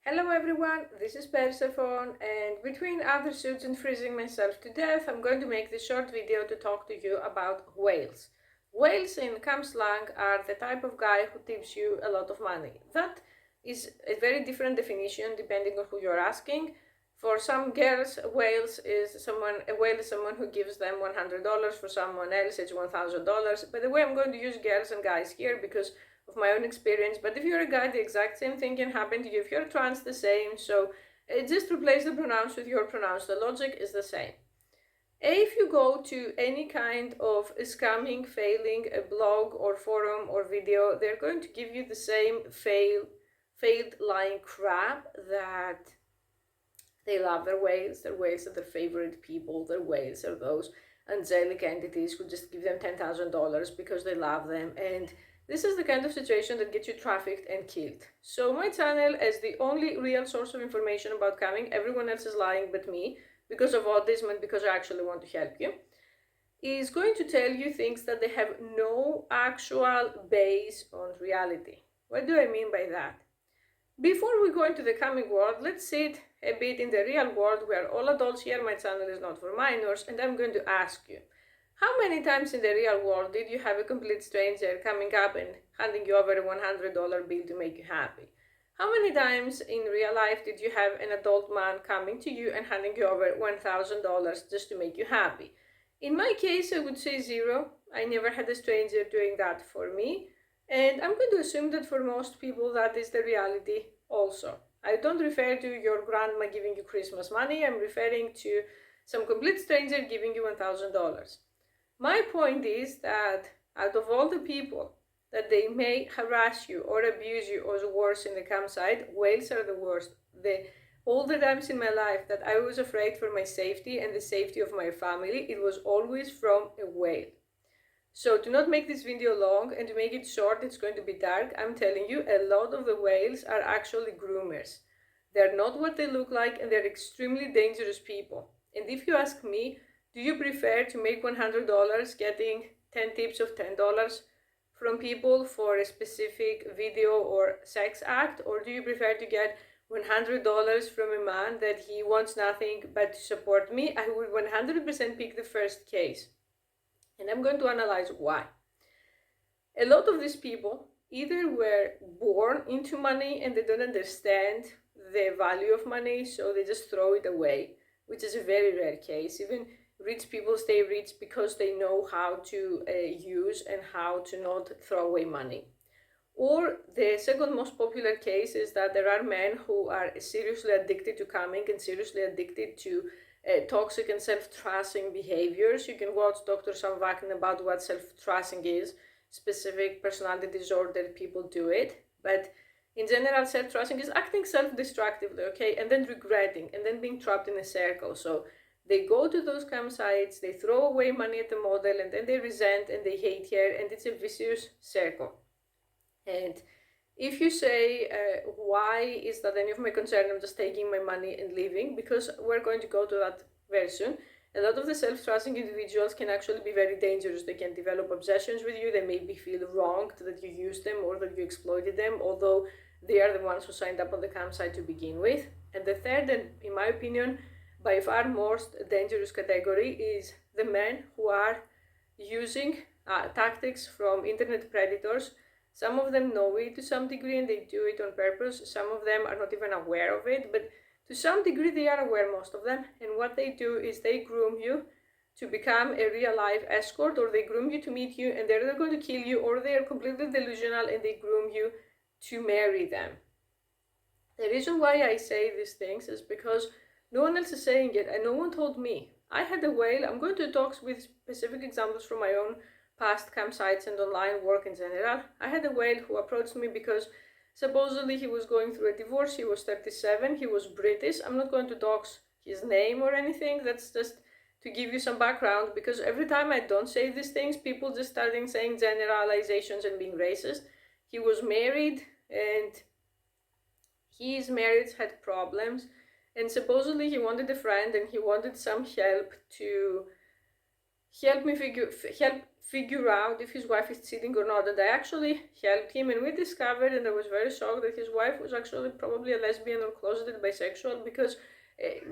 Hello everyone, this is Persephone, and between other suits and freezing myself to death, I'm going to make this short video to talk to you about whales. Whales in camp slang are the type of guy who tips you a lot of money. That is a very different definition depending on who you're asking. For some girls, a whale is someone who gives them $100. For someone else, it's $1,000. By the way, I'm going to use girls and guys here because of my own experience, but if you're a guy, the exact same thing can happen to you. If you're trans, the same. So just replace the pronouns with your pronouns. The logic is the same. If you go to any kind of scamming, failing, a blog or forum or video, they're going to give you the same failed lying crap that they love their whales are their favorite people, their whales are those angelic entities who just give them $10,000 because they love them, and this is the kind of situation that gets you trafficked and killed. So my channel is the only real source of information about coming. Everyone else is lying but me, because of autism and because I actually want to help you, is going to tell you things that they have no actual base on reality. What do I mean by that? Before we go into the coming world, let's sit a bit in the real world. We are all adults here, my channel is not for minors, and I'm going to ask you, how many times in the real world did you have a complete stranger coming up and handing you over a $100 bill to make you happy? How many times in real life did you have an adult man coming to you and handing you over $1,000 just to make you happy? In my case, I would say zero. I never had a stranger doing that for me. And I'm going to assume that for most people that is the reality also. I don't refer to your grandma giving you Christmas money. I'm referring to some complete stranger giving you $1,000. My point is that out of all the people that they may harass you or abuse you or worse in the campsite, whales are the worst. All the times in my life that I was afraid for my safety and the safety of my family, it was always from a whale. So to not make this video long and to make it short, it's going to be dark, I'm telling you, a lot of the whales are actually groomers. They're not what they look like, and they're extremely dangerous people. And if you ask me, do you prefer to make $100 getting 10 tips of $10 from people for a specific video or sex act, or do you prefer to get $100 from a man that he wants nothing but to support me? I would 100% pick the first case. And I'm going to analyze why. A lot of these people either were born into money and they don't understand the value of money, so they just throw it away, which is a very rare case. Even rich people stay rich because they know how to use and how to not throw away money. Or the second most popular case is that there are men who are seriously addicted to coming and seriously addicted to toxic and self-trashing behaviors. You can watch Dr. Sam Vaknin about what self-trashing is. Specific personality disorder people do it, but in general, self-trashing is acting self-destructively, okay, and then regretting, and then being trapped in a circle. So they go to those campsites, they throw away money at the model, and then they resent and they hate here, and it's a vicious circle. And if you say, why is that any of my concern? I'm just taking my money and leaving, because we're going to go to that very soon. A lot of the self-trusting individuals can actually be very dangerous. They can develop obsessions with you. They maybe feel wronged that you used them or that you exploited them, although they are the ones who signed up on the campsite to begin with. And the third, and in my opinion, by far most dangerous category is the men who are using tactics from internet predators. Some of them know it to some degree and they do it on purpose. Some of them are not even aware of it, but to some degree they are aware, most of them. And what they do is they groom you to become a real life escort, or they groom you to meet you and they're either going to kill you, or they are completely delusional and they groom you to marry them. The reason why I say these things is because no one else is saying it and no one told me. I had a whale. I'm going to talk with specific examples from my own past campsites and online work in general. I had a whale who approached me because supposedly he was going through a divorce. He was 37, he was British. I'm not going to dox his name or anything. That's just to give you some background, because every time I don't say these things, people just starting saying generalizations and being racist. He was married and his marriage had problems, and supposedly he wanted a friend and he wanted some help to help figure out if his wife is cheating or not, and I actually helped him, and we discovered, and I was very shocked, that his wife was actually probably a lesbian or closeted bisexual, because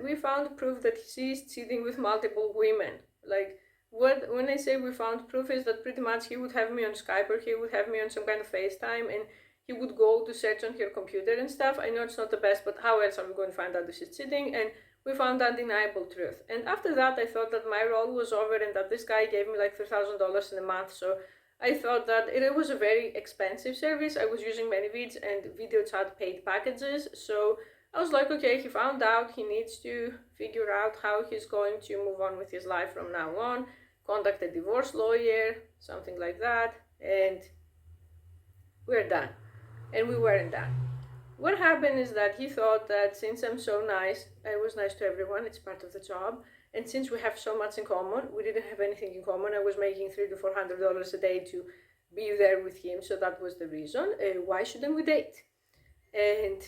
we found proof that she is cheating with multiple women. Like, when I say we found proof, is that pretty much he would have me on Skype, or he would have me on some kind of FaceTime, and he would go to search on her computer and stuff. I know it's not the best, but how else are we going to find out if she's cheating? And we found undeniable truth. And after that, I thought that my role was over, and that this guy gave me like $3,000 in a month. So I thought that it was a very expensive service. I was using ManyVids and video chat paid packages. So I was like, okay, he found out, he needs to figure out how he's going to move on with his life from now on, contact a divorce lawyer, something like that, and we're done. And we weren't done. What happened is that he thought that since I'm so nice, I was nice to everyone, it's part of the job, and since we have so much in common, we didn't have anything in common. I was making $300 to $400 a day to be there with him, so that was the reason. Why shouldn't we date? And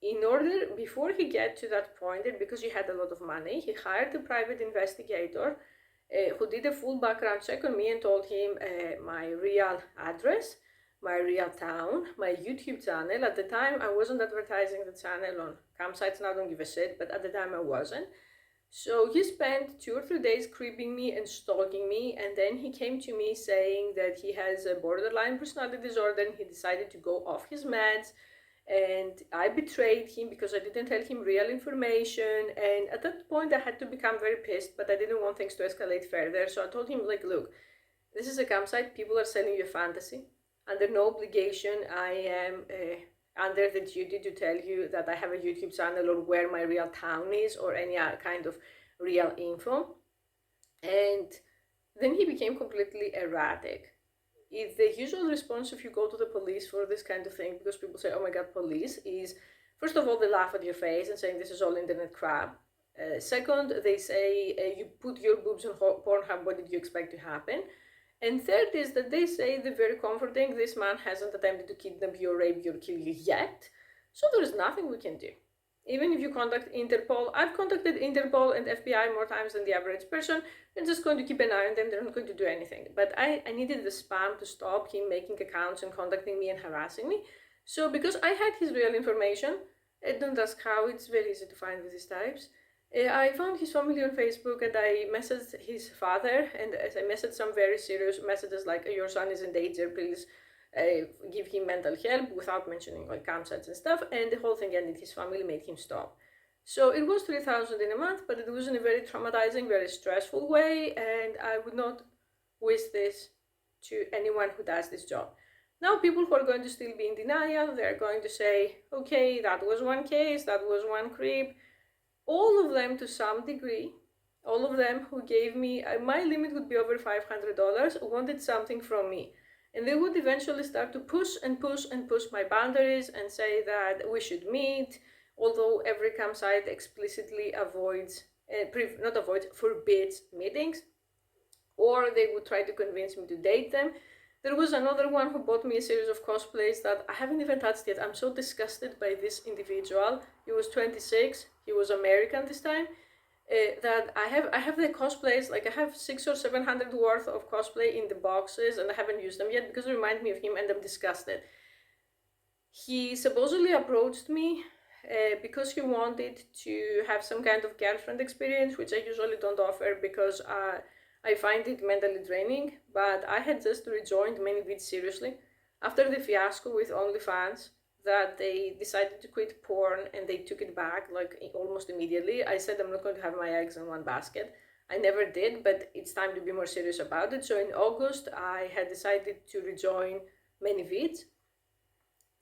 in order, before he get to that point, and because he had a lot of money, he hired a private investigator who did a full background check on me and told him my real address, my real town, my YouTube channel. At the time, I wasn't advertising the channel on campsites, now I don't give a shit, but at the time I wasn't. So he spent 2 or 3 days creeping me and stalking me, and then he came to me saying that he has a borderline personality disorder, and he decided to go off his meds, and I betrayed him because I didn't tell him real information. And at that point I had to become very pissed, but I didn't want things to escalate further. So I told him, like, look, this is a campsite, people are selling you a fantasy. Under no obligation, I am under the duty to tell you that I have a YouTube channel or where my real town is or any kind of real info. And then he became completely erratic. The usual response if you go to the police for this kind of thing, because people say, oh my god, police, is first of all, they laugh at your face and saying this is all internet crap. Second, they say you put your boobs on Pornhub, what did you expect to happen? And third is that they say the very comforting, this man hasn't attempted to kidnap you or rape you or kill you yet, so there is nothing we can do. Even if you contact Interpol, I've contacted Interpol and FBI more times than the average person. They're just going to keep an eye on them, they're not going to do anything. But I needed the spam to stop him making accounts and contacting me and harassing me. So because I had his real information, don't ask how, it's very easy to find with these types. I found his family on Facebook, and I messaged his father, and I messaged some very serious messages like, your son is in danger, please give him mental help, without mentioning like campsites and stuff, and the whole thing ended. His family made him stop. So it was $3,000 in a month, but it was in a very traumatizing, very stressful way, and I would not wish this to anyone who does this job. Now people who are going to still be in denial, they're going to say, okay, that was one case, that was one creep. All of them to some degree, all of them who gave me, my limit would be over $500, wanted something from me. And they would eventually start to push and push and push my boundaries and say that we should meet, although every campsite explicitly avoids, forbids meetings. Or they would try to convince me to date them. There was another one who bought me a series of cosplays that I haven't even touched yet. I'm so disgusted by this individual. He was 26, he was American this time. That I have the cosplays, like I have 600 or 700 worth of cosplay in the boxes, and I haven't used them yet because they remind me of him and I'm disgusted. He supposedly approached me because he wanted to have some kind of girlfriend experience, which I usually don't offer because I find it mentally draining, but I had just rejoined ManyVids seriously after the fiasco with OnlyFans, that they decided to quit porn and they took it back like almost immediately. I said I'm not going to have my eggs in one basket. I never did, but it's time to be more serious about it. So in August, I had decided to rejoin ManyVids.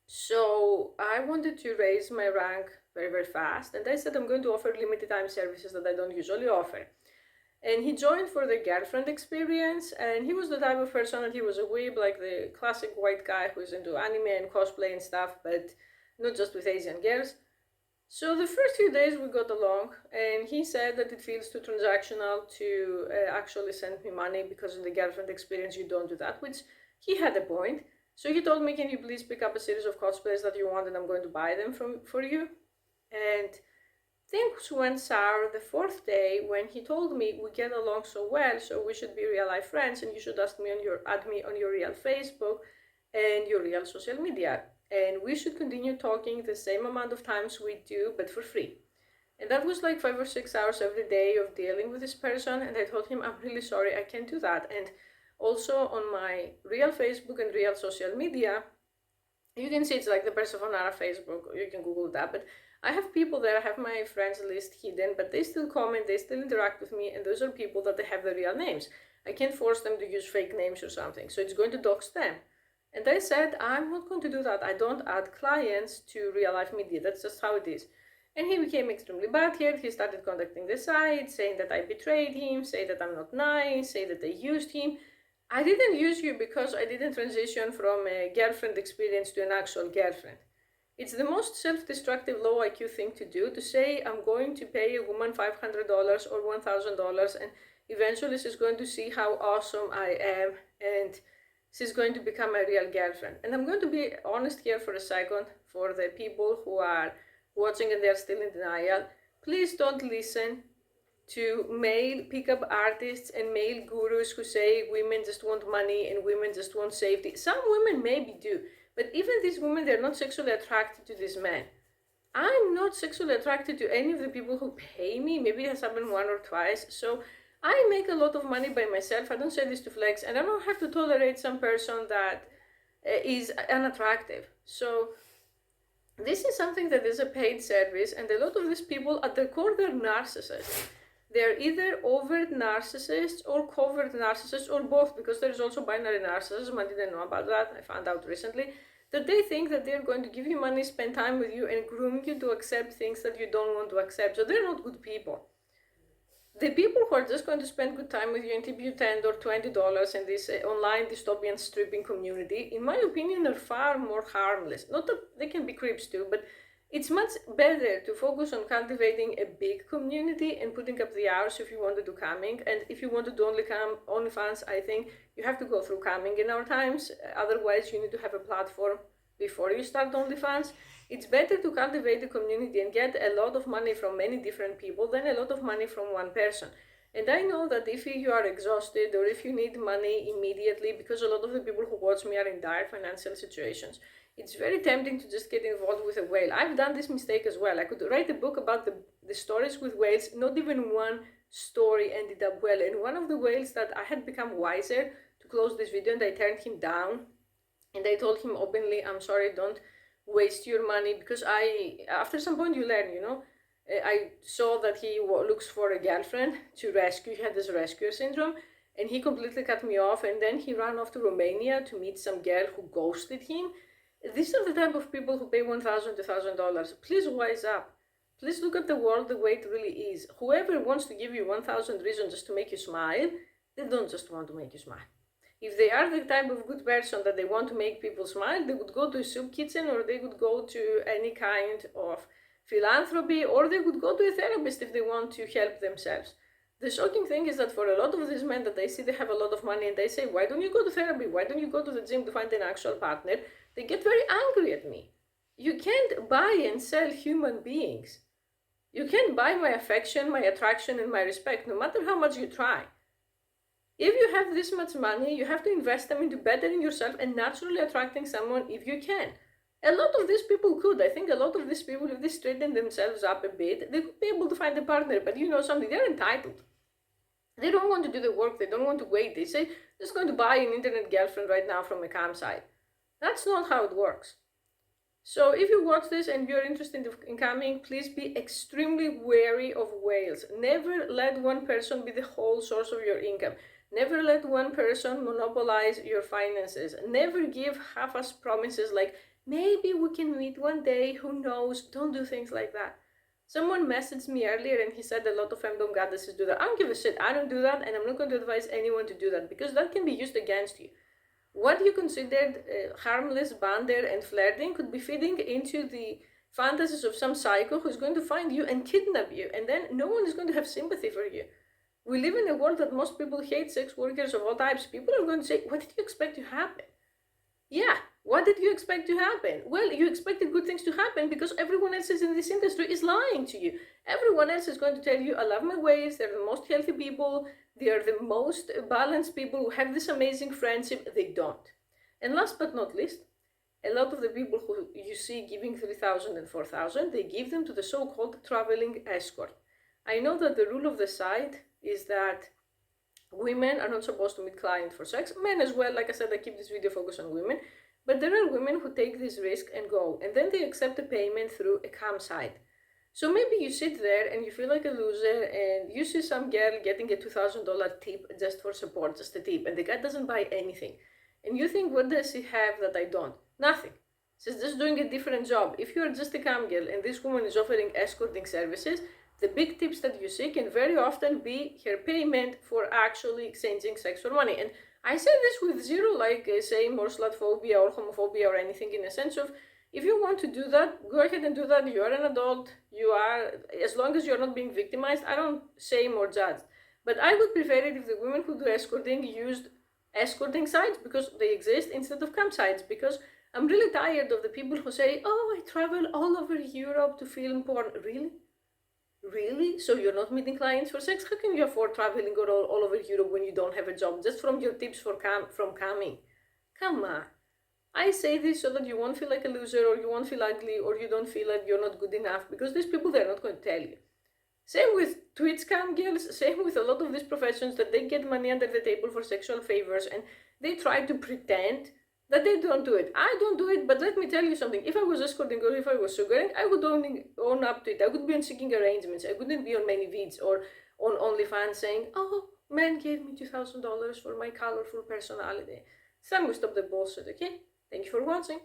So I wanted to raise my rank very, very fast, and I said I'm going to offer limited time services that I don't usually offer. And he joined for the girlfriend experience, and he was the type of person that he was a weeb, like the classic white guy who's into anime and cosplay and stuff, but not just with Asian girls. So the first few days we got along, and he said that it feels too transactional to actually send me money because in the girlfriend experience you don't do that, which he had a point. So he told me, can you please pick up a series of cosplays that you want and I'm going to buy them for you? And Things went sour the fourth day when he told me we get along so well, so we should be real life friends, and you should add me on your real Facebook and your real social media, and we should continue talking the same amount of times we do, but for free. And that was like 5 or 6 hours every day of dealing with this person, and I told him, I'm really sorry, I can't do that. And also on my real Facebook and real social media, you can see it's like the Persephonara Facebook, you can Google that, but I have people there, I have my friends list hidden, but they still comment, they still interact with me, and those are people that they have the real names. I can't force them to use fake names or something, so it's going to dox them. And I said, I'm not going to do that. I don't add clients to real life media, that's just how it is. And he became extremely bad-headed. He started contacting the site, saying that I betrayed him, say that I'm not nice, say that I used him. I didn't use you because I didn't transition from a girlfriend experience to an actual girlfriend. It's the most self-destructive low IQ thing to do, to say I'm going to pay a woman $500 or $1,000 and eventually she's going to see how awesome I am and she's going to become my real girlfriend. And I'm going to be honest here for a second for the people who are watching and they're still in denial. Please don't listen to male pickup artists and male gurus who say women just want money and women just want safety. Some women maybe do, but even these women, they're not sexually attracted to these men. I'm not sexually attracted to any of the people who pay me. Maybe it has happened one or twice. So I make a lot of money by myself. I don't say this to flex, and I don't have to tolerate some person that is unattractive. So this is something that is a paid service, and a lot of these people at their core, they're narcissists. They're either overt narcissists or covert narcissists or both, because there's also binary narcissism. I didn't know about that. I found out recently that they think that they're going to give you money, spend time with you, and groom you to accept things that you don't want to accept. So they're not good people. The people who are just going to spend good time with you and tip you $10 or $20 in this online dystopian stripping community, in my opinion, are far more harmless. Not that they can be creeps too, but it's much better to focus on cultivating a big community and putting up the hours if you want to do camming. And if you want to do OnlyFans, I think you have to go through camming in our times. Otherwise, you need to have a platform before you start OnlyFans. It's better to cultivate a community and get a lot of money from many different people than a lot of money from one person. And I know that if you are exhausted or if you need money immediately, because a lot of the people who watch me are in dire financial situations, it's very tempting to just get involved with a whale. I've done this mistake as well. I could write a book about the stories with whales. Not even one story ended up well. And one of the whales that I had become wiser to close this video, and I turned him down. And I told him openly, I'm sorry, don't waste your money, because after some point you learn, I saw that he looks for a girlfriend to rescue. He had this rescuer syndrome, and he completely cut me off, and then he ran off to Romania to meet some girl who ghosted him. These are the type of people who pay $1,000 to $1,000. Please wise up. Please look at the world the way it really is. Whoever wants to give you 1,000 reasons just to make you smile, they don't just want to make you smile. If they are the type of good person that they want to make people smile, they would go to a soup kitchen, or they would go to any kind of philanthropy, or they would go to a therapist if they want to help themselves. The shocking thing is that for a lot of these men that I see, they have a lot of money, and they say, why don't you go to therapy? Why don't you go to the gym to find an actual partner? They get very angry at me. You can't buy and sell human beings. You can't buy my affection, my attraction, and my respect, no matter how much you try. If you have this much money, you have to invest them into bettering yourself and naturally attracting someone if you can. A lot of these people could. I think a lot of these people, if they straighten themselves up a bit, they could be able to find a partner. But you know something, they're entitled. They don't want to do the work. They don't want to wait. They say, I'm just going to buy an internet girlfriend right now from a campsite. That's not how it works. So if you watch this and you're interested in coming, please be extremely wary of whales. Never let one person be the whole source of your income. Never let one person monopolize your finances. Never give half-assed promises like, maybe we can meet one day, who knows. Don't do things like that. Someone messaged me earlier and he said a lot of femdom goddesses do that. I don't give a shit. I don't do that, and I'm not going to advise anyone to do that, because that can be used against you. What you considered harmless banter and flirting could be feeding into the fantasies of some psycho who's going to find you and kidnap you, and then no one is going to have sympathy for you. We live in a world that most people hate sex workers of all types. People are going to say, what did you expect to happen? Yeah, What did you expect to happen? Well, you expected good things to happen because everyone else in this industry is lying to you. Everyone else is going to tell you, I love my whales, they're the most healthy people, they are the most balanced people who have this amazing friendship. They don't. And last but not least, a lot of the people who you see giving 3,000 and 4,000, they give them to the so-called traveling escort. I know that the rule of the site is that women are not supposed to meet clients for sex, men as well. Like I said, I keep this video focused on women, but there are women who take this risk and go, and then they accept the payment through a cam site. So maybe you sit there and you feel like a loser and you see some girl getting a $2,000 tip just for support, just a tip, and the guy doesn't buy anything. And you think, what does he have that I don't? Nothing. She's just doing a different job. If you are just a cam girl and this woman is offering escorting services, the big tips that you see can very often be her payment for actually exchanging sex for money. And I say this with zero shame or slut phobia or homophobia or anything, in a sense of, if you want to do that, go ahead and do that. You are an adult. You are, as long as you're not being victimized, I don't shame or judge. But I would prefer it if the women who do escorting used escorting sites because they exist instead of campsites, because I'm really tired of the people who say, oh, I travel all over Europe to film porn. Really? Really? So you're not meeting clients for sex? How can you afford traveling all over Europe when you don't have a job just from your tips from camming? Come on. I say this so that you won't feel like a loser, or you won't feel ugly, or you don't feel like you're not good enough, because these people, they're not going to tell you. Same with Twitch cam girls, same with a lot of these professions, that they get money under the table for sexual favors and they try to pretend that they don't do it. I don't do it, but let me tell you something. If I was escorting or if I was sugaring, I would only own up to it. I would be on seeking arrangements. I wouldn't be on many vids or on OnlyFans saying, oh, man gave me $2,000 for my colorful personality. Time we stop the bullshit, okay? Thank you for watching.